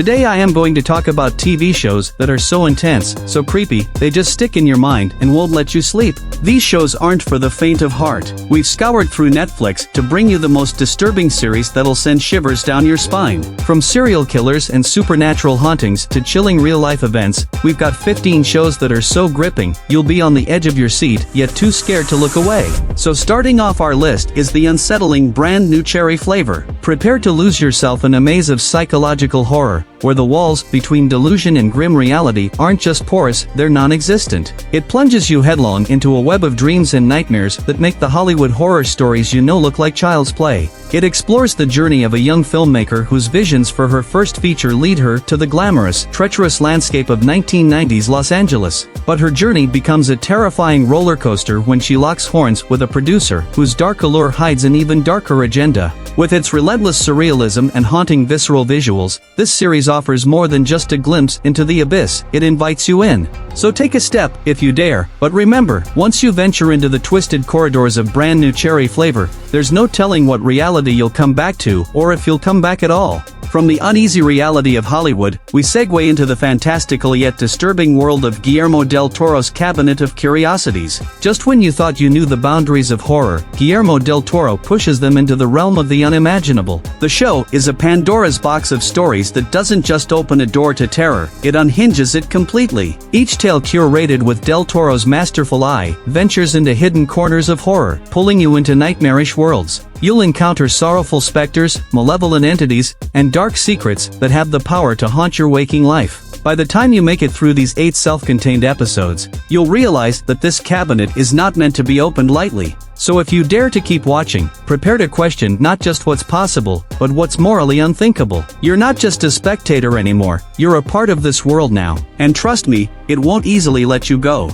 Today I am going to talk about TV shows that are so intense, so creepy, they just stick in your mind and won't let you sleep. These shows aren't for the faint of heart. We've scoured through Netflix to bring you the most disturbing series that'll send shivers down your spine. From serial killers and supernatural hauntings to chilling real-life events, we've got 15 shows that are so gripping, you'll be on the edge of your seat, yet too scared to look away. So starting off our list is the unsettling brand new cherry flavor. Prepare to lose yourself in a maze of psychological horror, where the walls between delusion and grim reality aren't just porous, they're non-existent. It plunges you headlong into a web of dreams and nightmares that make the Hollywood horror stories you know look like child's play. It explores the journey of a young filmmaker whose visions for her first feature lead her to the glamorous, treacherous landscape of 1990s Los Angeles. But her journey becomes a terrifying roller coaster when she locks horns with a producer whose dark allure hides an even darker agenda. With its relentless surrealism and haunting visceral visuals, this series offers more than just a glimpse into the abyss, it invites you in. So take a step, if you dare, but remember, once you venture into the twisted corridors of brand new cherry flavor, there's no telling what reality you'll come back to, or if you'll come back at all. From the uneasy reality of Hollywood, we segue into the fantastical yet disturbing world of Guillermo del Toro's Cabinet of Curiosities. Just when you thought you knew the boundaries of horror, Guillermo del Toro pushes them into the realm of the unimaginable. The show is a Pandora's box of stories that doesn't just open a door to terror, it unhinges it completely. Each tale, curated with del Toro's masterful eye, ventures into hidden corners of horror, pulling you into nightmarish worlds. You'll encounter sorrowful specters, malevolent entities, and dark secrets that have the power to haunt your waking life. By the time you make it through these 8 self-contained episodes, you'll realize that this cabinet is not meant to be opened lightly. So if you dare to keep watching, prepare to question not just what's possible, but what's morally unthinkable. You're not just a spectator anymore, you're a part of this world now. And trust me, it won't easily let you go.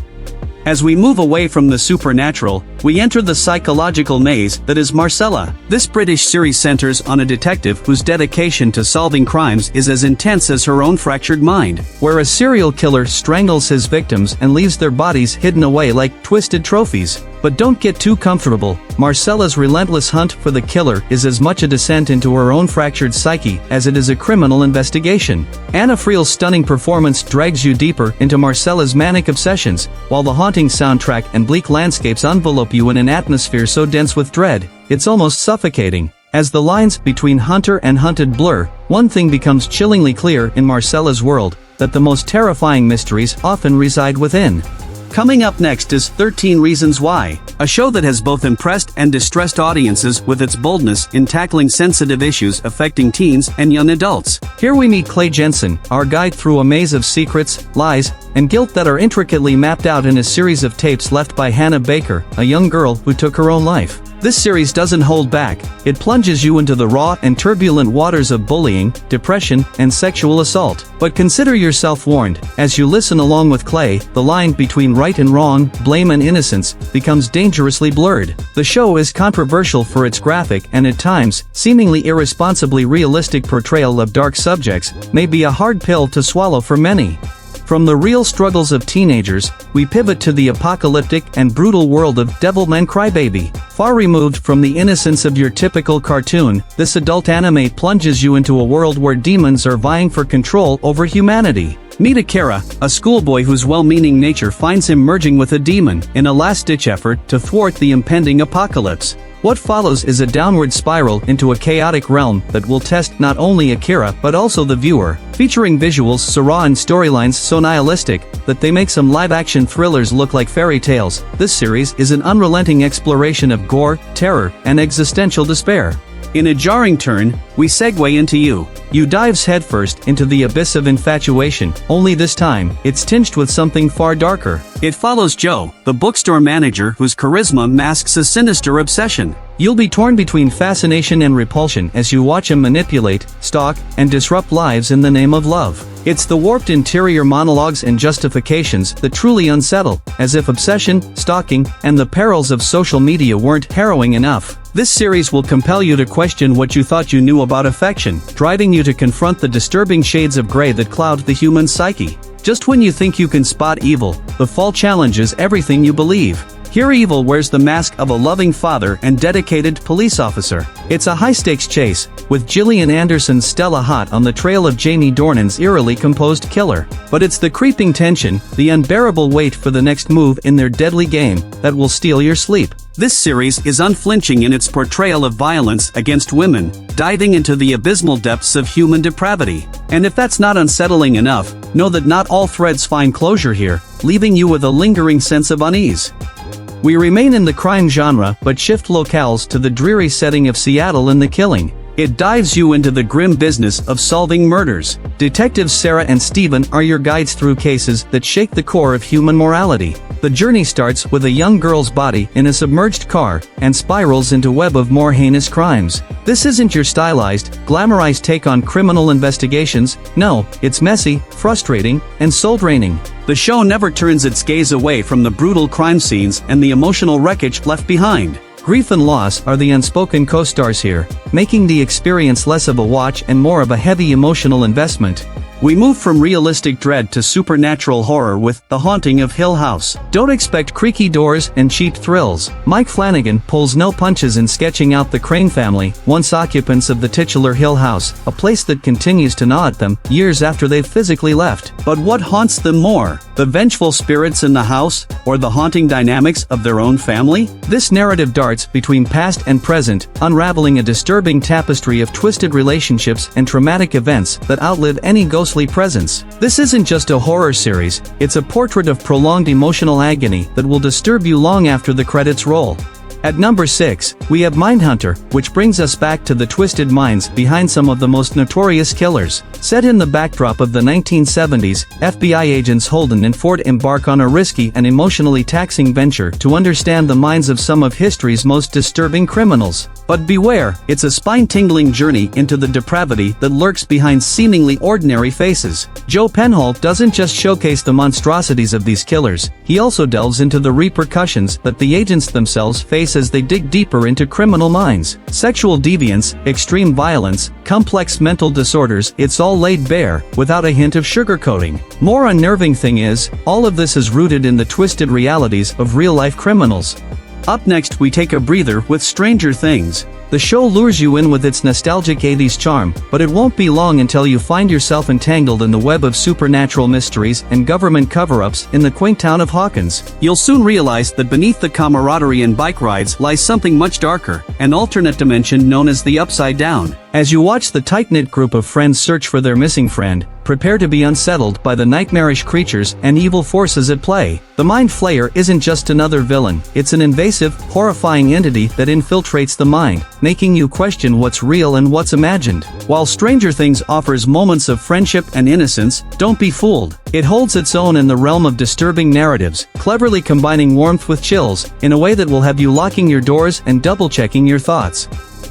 As we move away from the supernatural, we enter the psychological maze that is Marcella. This British series centers on a detective whose dedication to solving crimes is as intense as her own fractured mind, where a serial killer strangles his victims and leaves their bodies hidden away like twisted trophies. But don't get too comfortable. Marcella's relentless hunt for the killer is as much a descent into her own fractured psyche as it is a criminal investigation. Anna Friel's stunning performance drags you deeper into Marcella's manic obsessions, while the haunting soundtrack and bleak landscapes envelope you in an atmosphere so dense with dread, it's almost suffocating. As the lines between hunter and hunted blur, one thing becomes chillingly clear in Marcella's world, that the most terrifying mysteries often reside within. Coming up next is 13 Reasons Why, a show that has both impressed and distressed audiences with its boldness in tackling sensitive issues affecting teens and young adults. Here we meet Clay Jensen, our guide through a maze of secrets, lies, and guilt that are intricately mapped out in a series of tapes left by Hannah Baker, a young girl who took her own life. This series doesn't hold back, it plunges you into the raw and turbulent waters of bullying, depression, and sexual assault. But consider yourself warned, as you listen along with Clay, the line between right and wrong, blame and innocence, becomes dangerously blurred. The show is controversial for its graphic and at times, seemingly irresponsibly realistic portrayal of dark subjects, may be a hard pill to swallow for many. From the real struggles of teenagers, we pivot to the apocalyptic and brutal world of Devilman Crybaby. Far removed from the innocence of your typical cartoon, this adult anime plunges you into a world where demons are vying for control over humanity. Meet Akira, a schoolboy whose well-meaning nature finds him merging with a demon in a last-ditch effort to thwart the impending apocalypse. What follows is a downward spiral into a chaotic realm that will test not only Akira but also the viewer, featuring visuals so raw and storylines so nihilistic that they make some live-action thrillers look like fairy tales. This series is an unrelenting exploration of gore, terror, and existential despair. In a jarring turn, we segue into You. You dives headfirst into the abyss of infatuation, only this time, it's tinged with something far darker. It follows Joe, the bookstore manager whose charisma masks a sinister obsession. You'll be torn between fascination and repulsion as you watch him manipulate, stalk, and disrupt lives in the name of love. It's the warped interior monologues and justifications that truly unsettle, as if obsession, stalking, and the perils of social media weren't harrowing enough. This series will compel you to question what you thought you knew about affection, driving you to confront the disturbing shades of gray that cloud the human psyche. Just when you think you can spot evil, the fall challenges everything you believe. Here evil wears the mask of a loving father and dedicated police officer. It's a high-stakes chase, with Gillian Anderson's Stella hot on the trail of Jamie Dornan's eerily composed killer. But it's the creeping tension, the unbearable wait for the next move in their deadly game, that will steal your sleep. This series is unflinching in its portrayal of violence against women, diving into the abysmal depths of human depravity. And if that's not unsettling enough, know that not all threads find closure here, leaving you with a lingering sense of unease. We remain in the crime genre but shift locales to the dreary setting of Seattle and The Killing. It dives you into the grim business of solving murders. Detectives Sarah and Steven are your guides through cases that shake the core of human morality. The journey starts with a young girl's body in a submerged car and spirals into a web of more heinous crimes. This isn't your stylized, glamorized take on criminal investigations. No, it's messy, frustrating, and soul-draining. The show never turns its gaze away from the brutal crime scenes and the emotional wreckage left behind. Grief and loss are the unspoken co-stars here, making the experience less of a watch and more of a heavy emotional investment. We move from realistic dread to supernatural horror with The Haunting of Hill House. Don't expect creaky doors and cheap thrills. Mike Flanagan pulls no punches in sketching out the Crane family, once occupants of the titular Hill House, a place that continues to gnaw at them years after they've physically left. But what haunts them more? The vengeful spirits in the house, or the haunting dynamics of their own family? This narrative darts between past and present, unraveling a disturbing tapestry of twisted relationships and traumatic events that outlive any ghostly presence. This isn't just a horror series, it's a portrait of prolonged emotional agony that will disturb you long after the credits roll. At number 6, we have Mindhunter, which brings us back to the twisted minds behind some of the most notorious killers. Set in the backdrop of the 1970s, FBI agents Holden and Ford embark on a risky and emotionally taxing venture to understand the minds of some of history's most disturbing criminals. But beware, it's a spine-tingling journey into the depravity that lurks behind seemingly ordinary faces. Joe Penhall doesn't just showcase the monstrosities of these killers, he also delves into the repercussions that the agents themselves face as they dig deeper into criminal minds. Sexual deviance, extreme violence, complex mental disorders, it's all laid bare, without a hint of sugarcoating. More unnerving thing is, all of this is rooted in the twisted realities of real-life criminals. Up next we take a breather with Stranger Things. The show lures you in with its nostalgic 80s charm, but it won't be long until you find yourself entangled in the web of supernatural mysteries and government cover-ups in the quaint town of Hawkins. You'll soon realize that beneath the camaraderie and bike rides lies something much darker, an alternate dimension known as the Upside Down. As you watch the tight-knit group of friends search for their missing friend, prepare to be unsettled by the nightmarish creatures and evil forces at play. The Mind Flayer isn't just another villain, it's an invasive, horrifying entity that infiltrates the mind, making you question what's real and what's imagined. While Stranger Things offers moments of friendship and innocence, don't be fooled. It holds its own in the realm of disturbing narratives, cleverly combining warmth with chills, in a way that will have you locking your doors and double-checking your thoughts.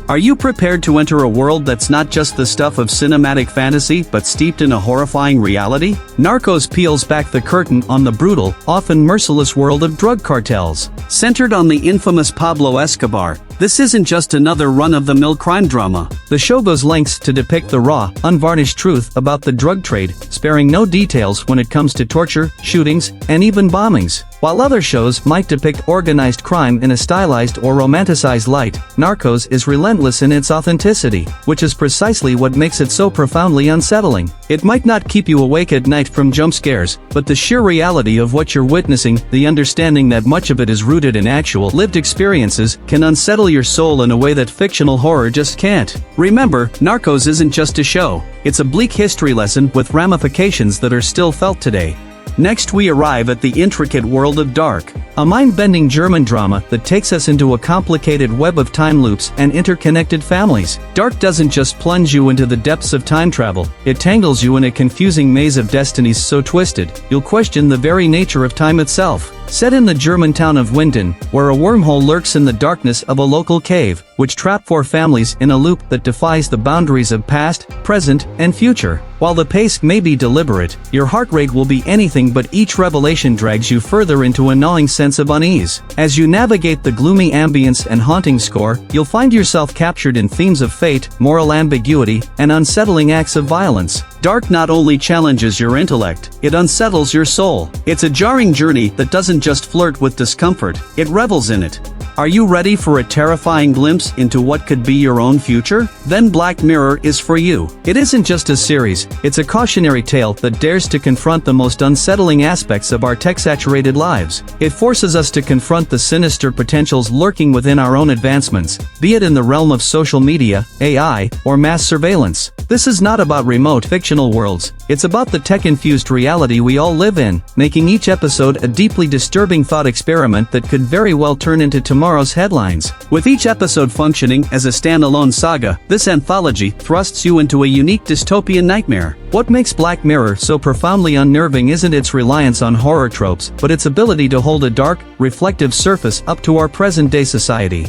Are you prepared to enter a world that's not just the stuff of cinematic fantasy but steeped in a horrifying reality? Narcos peels back the curtain on the brutal, often merciless world of drug cartels. Centered on the infamous Pablo Escobar, this isn't just another run-of-the-mill crime drama. The show goes lengths to depict the raw, unvarnished truth about the drug trade, sparing no details when it comes to torture, shootings, and even bombings. While other shows might depict organized crime in a stylized or romanticized light, Narcos is relentless in its authenticity, which is precisely what makes it so profoundly unsettling. It might not keep you awake at night from jump scares, but the sheer reality of what you're witnessing, the understanding that much of it is rooted in actual lived experiences, can unsettle your soul in a way that fictional horror just can't. Remember, Narcos isn't just a show, it's a bleak history lesson with ramifications that are still felt today. Next we arrive at the intricate world of Dark, a mind-bending German drama that takes us into a complicated web of time loops and interconnected families. Dark doesn't just plunge you into the depths of time travel, it tangles you in a confusing maze of destinies so twisted, you'll question the very nature of time itself. Set in the German town of Winden, where a wormhole lurks in the darkness of a local cave, which trap four families in a loop that defies the boundaries of past, present, and future. While the pace may be deliberate, your heart rate will be anything but each revelation drags you further into a gnawing sense of unease. As you navigate the gloomy ambience and haunting score, you'll find yourself captured in themes of fate, moral ambiguity, and unsettling acts of violence. Dark not only challenges your intellect, it unsettles your soul. It's a jarring journey that doesn't just flirt with discomfort, it revels in it. Are you ready for a terrifying glimpse into what could be your own future? Then Black Mirror is for you. It isn't just a series, it's a cautionary tale that dares to confront the most unsettling aspects of our tech-saturated lives. It forces us to confront the sinister potentials lurking within our own advancements, be it in the realm of social media, AI, or mass surveillance. This is not about remote fictional worlds, it's about the tech-infused reality we all live in, making each episode a deeply disturbing thought experiment that could very well turn into tomorrow's headlines. With each episode functioning as a standalone saga, this anthology thrusts you into a unique dystopian nightmare. What makes Black Mirror so profoundly unnerving isn't its reliance on horror tropes, but its ability to hold a dark, reflective surface up to our present-day society.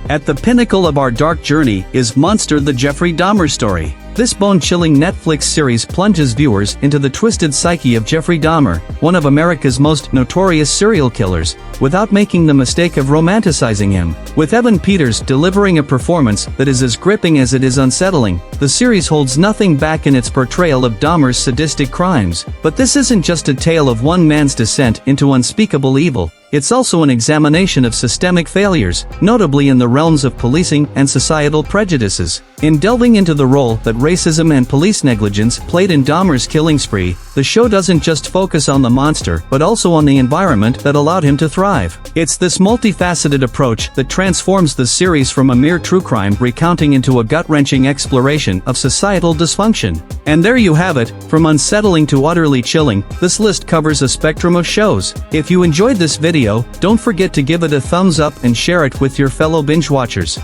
At the pinnacle of our dark journey is Monster: The Jeffrey Dahmer Story. This bone-chilling Netflix series plunges viewers into the twisted psyche of Jeffrey Dahmer, one of America's most notorious serial killers, without making the mistake of romanticizing him. With Evan Peters delivering a performance that is as gripping as it is unsettling, the series holds nothing back in its portrayal of Dahmer's sadistic crimes. But this isn't just a tale of one man's descent into unspeakable evil. It's also an examination of systemic failures, notably in the realms of policing and societal prejudices. In delving into the role that racism and police negligence played in Dahmer's killing spree, the show doesn't just focus on the monster but also on the environment that allowed him to thrive. It's this multifaceted approach that transforms the series from a mere true crime recounting into a gut-wrenching exploration of societal dysfunction. And there you have it, from unsettling to utterly chilling, this list covers a spectrum of shows. If you enjoyed this video, don't forget to give it a thumbs up and share it with your fellow binge watchers.